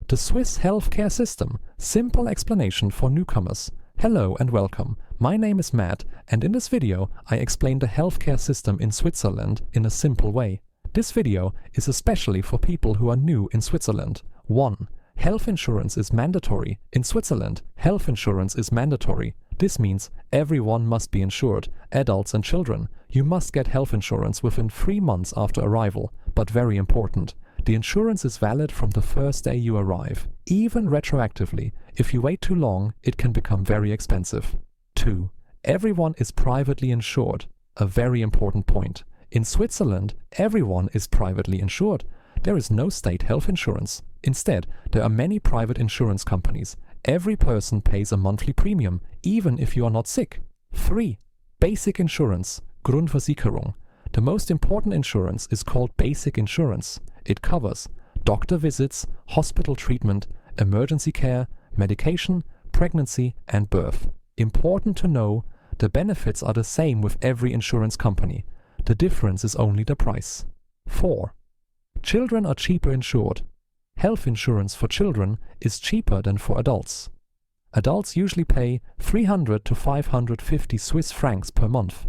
The Swiss healthcare system. Simple explanation for newcomers. Hello and welcome. My name is Matt, and in this video I explain the healthcare system in Switzerland in a simple way. This video is especially for people who are new in Switzerland. 1. Health insurance is mandatory. In Switzerland, health insurance is mandatory. This means everyone must be insured, adults and children. You must get health insurance within 3 months after arrival, but very important. The insurance is valid from the first day you arrive. Even retroactively, if you wait too long, it can become very expensive. 2. Everyone is privately insured. A very important point. In Switzerland, everyone is privately insured. There is no state health insurance. Instead, there are many private insurance companies. Every person pays a monthly premium, even if you are not sick. 3. Basic insurance, Grundversicherung. The most important insurance is called basic insurance. It covers doctor visits, hospital treatment, emergency care, medication, pregnancy and birth. Important to know, the benefits are the same with every insurance company. The difference is only the price. 4. Children are cheaper insured. Health insurance for children is cheaper than for adults. Adults usually pay 300 to 550 Swiss francs per month.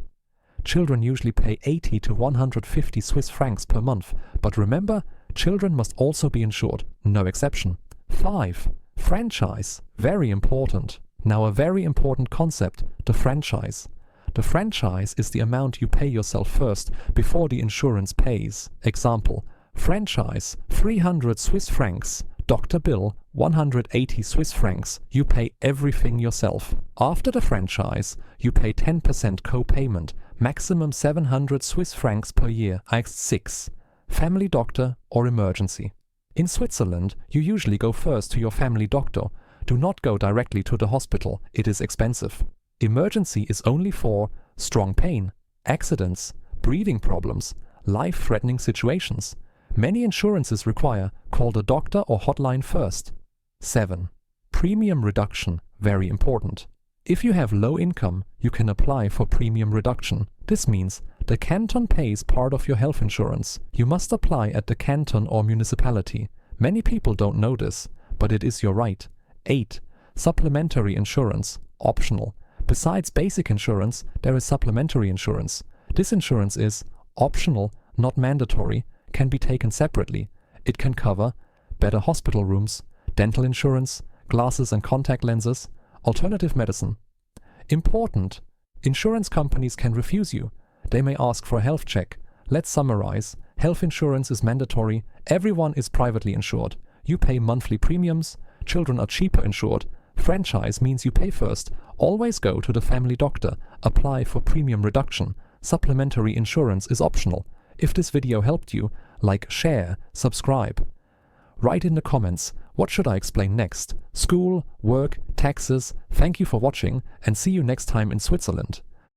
Children usually pay 80 to 150 Swiss francs per month, but remember, children must also be insured, no exception. 5. Franchise, very important. Now a very important concept, the franchise. The franchise is the amount you pay yourself first before the insurance pays. Example, franchise 300 Swiss francs, doctor bill 180 Swiss francs. You pay everything yourself. After the franchise, you pay 10% co-payment, maximum 700 Swiss francs per year. 6. Family doctor or emergency. In Switzerland, you usually go first to your family doctor. Do not go directly to the hospital, it is expensive. Emergency is only for strong pain, accidents, breathing problems, life-threatening situations. Many insurances require call the doctor or hotline first. 7. Premium reduction, very important. If you have low income, you can apply for premium reduction. This means the canton pays part of your health insurance. You must apply at the canton or municipality. Many people don't know this, but it is your right. 8. Supplementary insurance, optional. Besides basic insurance, there is supplementary insurance. This insurance is optional, not mandatory, can be taken separately. It can cover better hospital rooms, dental insurance, glasses and contact lenses, alternative medicine. Important. Insurance companies can refuse you. They may ask for a health check. Let's summarize. Health insurance is mandatory. Everyone is privately insured. You pay monthly premiums. Children are cheaper insured. Franchise means you pay first. Always go to the family doctor. Apply for premium reduction. Supplementary insurance is optional. If this video helped you, like, share, subscribe. Write in the comments, what should I explain next? School, work, taxes. Thank you for watching and see you next time in Switzerland.